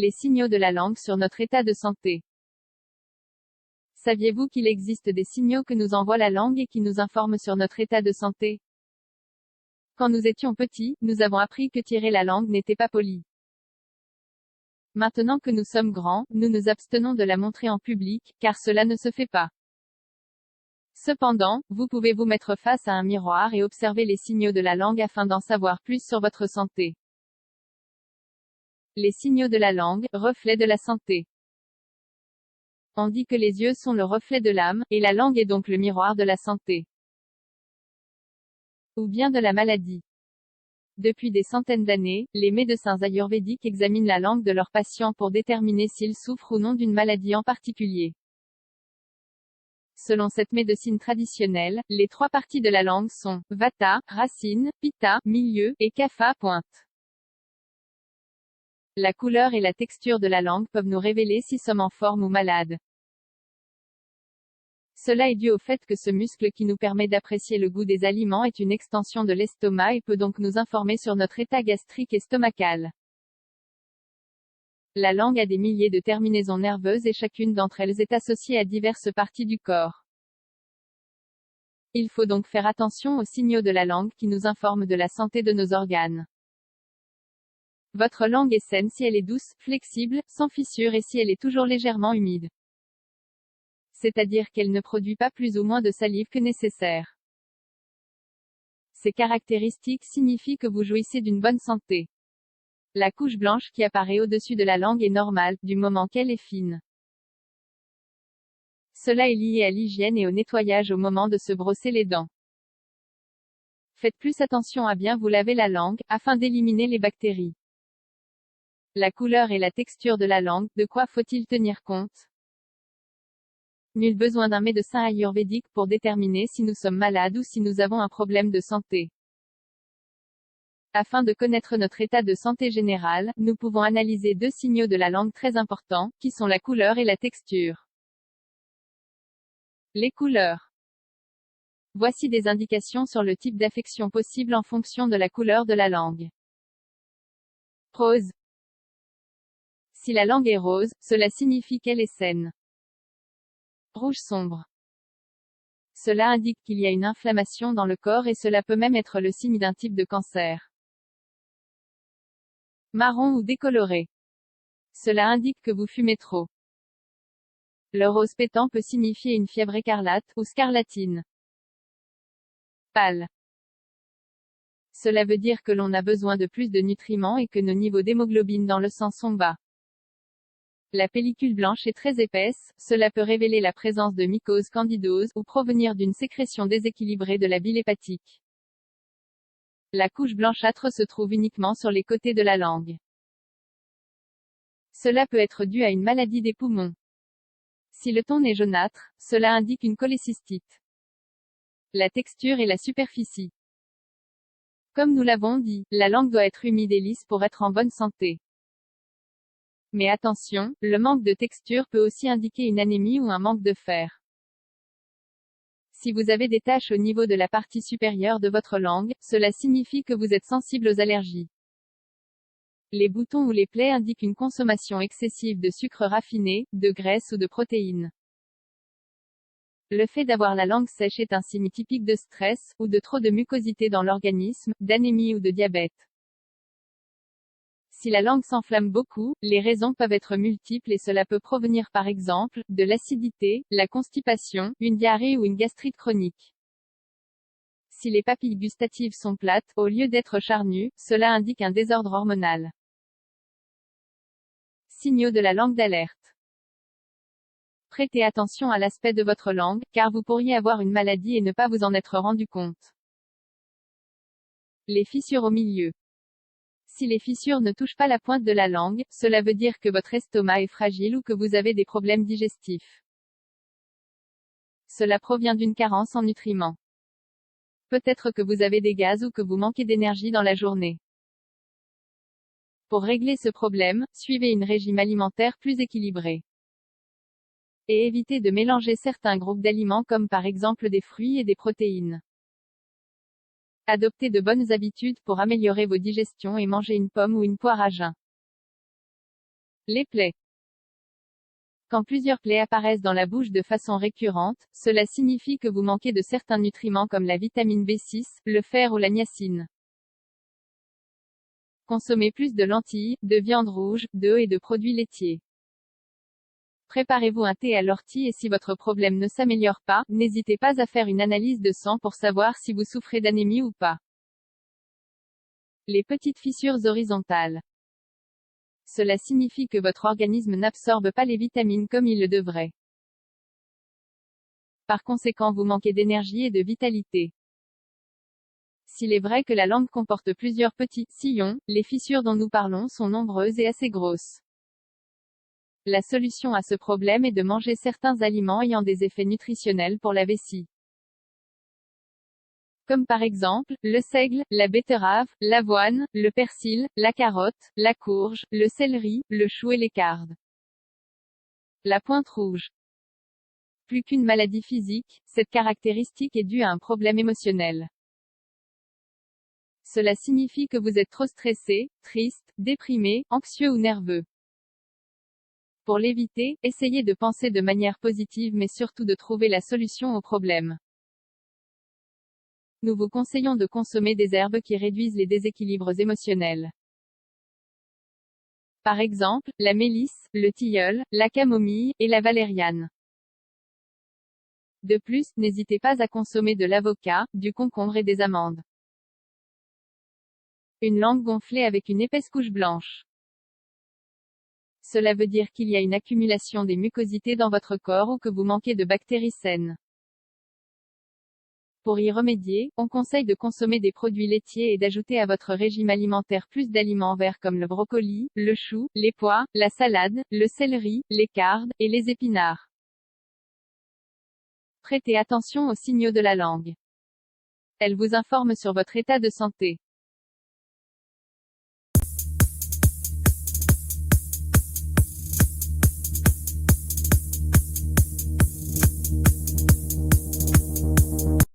Les signaux de la langue sur notre état de santé. Saviez-vous qu'il existe des signaux que nous envoie la langue et qui nous informent sur notre état de santé? Quand nous étions petits, nous avons appris que tirer la langue n'était pas poli. Maintenant que nous sommes grands, nous nous abstenons de la montrer en public, car cela ne se fait pas. Cependant, vous pouvez vous mettre face à un miroir et observer les signaux de la langue afin d'en savoir plus sur votre santé. Les signaux de la langue, reflet de la santé. On dit que les yeux sont le reflet de l'âme, et la langue est donc le miroir de la santé. Ou bien de la maladie. Depuis des centaines d'années, les médecins ayurvédiques examinent la langue de leurs patients pour déterminer s'ils souffrent ou non d'une maladie en particulier. Selon cette médecine traditionnelle, les 3 parties de la langue sont Vata, racine, Pitta, milieu, et Kapha, pointe. La couleur et la texture de la langue peuvent nous révéler si nous sommes en forme ou malades. Cela est dû au fait que ce muscle qui nous permet d'apprécier le goût des aliments est une extension de l'estomac et peut donc nous informer sur notre état gastrique et stomacal. La langue a des milliers de terminaisons nerveuses et chacune d'entre elles est associée à diverses parties du corps. Il faut donc faire attention aux signaux de la langue qui nous informent de la santé de nos organes. Votre langue est saine si elle est douce, flexible, sans fissure et si elle est toujours légèrement humide. C'est-à-dire qu'elle ne produit pas plus ou moins de salive que nécessaire. Ces caractéristiques signifient que vous jouissez d'une bonne santé. La couche blanche qui apparaît au-dessus de la langue est normale, du moment qu'elle est fine. Cela est lié à l'hygiène et au nettoyage au moment de se brosser les dents. Faites plus attention à bien vous laver la langue, afin d'éliminer les bactéries. La couleur et la texture de la langue, de quoi faut-il tenir compte? Nul besoin d'un médecin ayurvédique pour déterminer si nous sommes malades ou si nous avons un problème de santé. Afin de connaître notre état de santé général, nous pouvons analyser 2 signaux de la langue très importants, qui sont la couleur et la texture. Les couleurs. Voici des indications sur le type d'affection possible en fonction de la couleur de la langue. Rose. Si la langue est rose, cela signifie qu'elle est saine. Rouge sombre. Cela indique qu'il y a une inflammation dans le corps et cela peut même être le signe d'un type de cancer. Marron ou décoloré. Cela indique que vous fumez trop. Le rose pétant peut signifier une fièvre écarlate, ou scarlatine. Pâle. Cela veut dire que l'on a besoin de plus de nutriments et que nos niveaux d'hémoglobine dans le sang sont bas. La pellicule blanche est très épaisse, cela peut révéler la présence de mycose candidose, ou provenir d'une sécrétion déséquilibrée de la bile hépatique. La couche blanchâtre se trouve uniquement sur les côtés de la langue. Cela peut être dû à une maladie des poumons. Si le ton est jaunâtre, cela indique une cholécystite. La texture et la superficie. Comme nous l'avons dit, la langue doit être humide et lisse pour être en bonne santé. Mais attention, le manque de texture peut aussi indiquer une anémie ou un manque de fer. Si vous avez des taches au niveau de la partie supérieure de votre langue, cela signifie que vous êtes sensible aux allergies. Les boutons ou les plaies indiquent une consommation excessive de sucre raffiné, de graisse ou de protéines. Le fait d'avoir la langue sèche est un signe typique de stress, ou de trop de mucosité dans l'organisme, d'anémie ou de diabète. Si la langue s'enflamme beaucoup, les raisons peuvent être multiples et cela peut provenir par exemple, de l'acidité, la constipation, une diarrhée ou une gastrite chronique. Si les papilles gustatives sont plates, au lieu d'être charnues, cela indique un désordre hormonal. Signaux de la langue d'alerte. Prêtez attention à l'aspect de votre langue, car vous pourriez avoir une maladie et ne pas vous en être rendu compte. Les fissures au milieu. Si les fissures ne touchent pas la pointe de la langue, cela veut dire que votre estomac est fragile ou que vous avez des problèmes digestifs. Cela provient d'une carence en nutriments. Peut-être que vous avez des gaz ou que vous manquez d'énergie dans la journée. Pour régler ce problème, suivez un régime alimentaire plus équilibré. Et évitez de mélanger certains groupes d'aliments comme par exemple des fruits et des protéines. Adoptez de bonnes habitudes pour améliorer vos digestions et mangez une pomme ou une poire à jeun. Les plaies. Quand plusieurs plaies apparaissent dans la bouche de façon récurrente, cela signifie que vous manquez de certains nutriments comme la vitamine B6, le fer ou la niacine. Consommez plus de lentilles, de viande rouge, d'œufs et de produits laitiers. Préparez-vous un thé à l'ortie et si votre problème ne s'améliore pas, n'hésitez pas à faire une analyse de sang pour savoir si vous souffrez d'anémie ou pas. Les petites fissures horizontales. Cela signifie que votre organisme n'absorbe pas les vitamines comme il le devrait. Par conséquent, vous manquez d'énergie et de vitalité. S'il est vrai que la langue comporte plusieurs petits sillons, les fissures dont nous parlons sont nombreuses et assez grosses. La solution à ce problème est de manger certains aliments ayant des effets nutritionnels pour la vessie. Comme par exemple, le seigle, la betterave, l'avoine, le persil, la carotte, la courge, le céleri, le chou et les cardes. La pointe rouge. Plus qu'une maladie physique, cette caractéristique est due à un problème émotionnel. Cela signifie que vous êtes trop stressé, triste, déprimé, anxieux ou nerveux. Pour l'éviter, essayez de penser de manière positive mais surtout de trouver la solution au problème. Nous vous conseillons de consommer des herbes qui réduisent les déséquilibres émotionnels. Par exemple, la mélisse, le tilleul, la camomille, et la valériane. De plus, n'hésitez pas à consommer de l'avocat, du concombre et des amandes. Une langue gonflée avec une épaisse couche blanche. Cela veut dire qu'il y a une accumulation des mucosités dans votre corps ou que vous manquez de bactéries saines. Pour y remédier, on conseille de consommer des produits laitiers et d'ajouter à votre régime alimentaire plus d'aliments verts comme le brocoli, le chou, les pois, la salade, le céleri, les cardes, et les épinards. Prêtez attention aux signaux de la langue. Elle vous informe sur votre état de santé.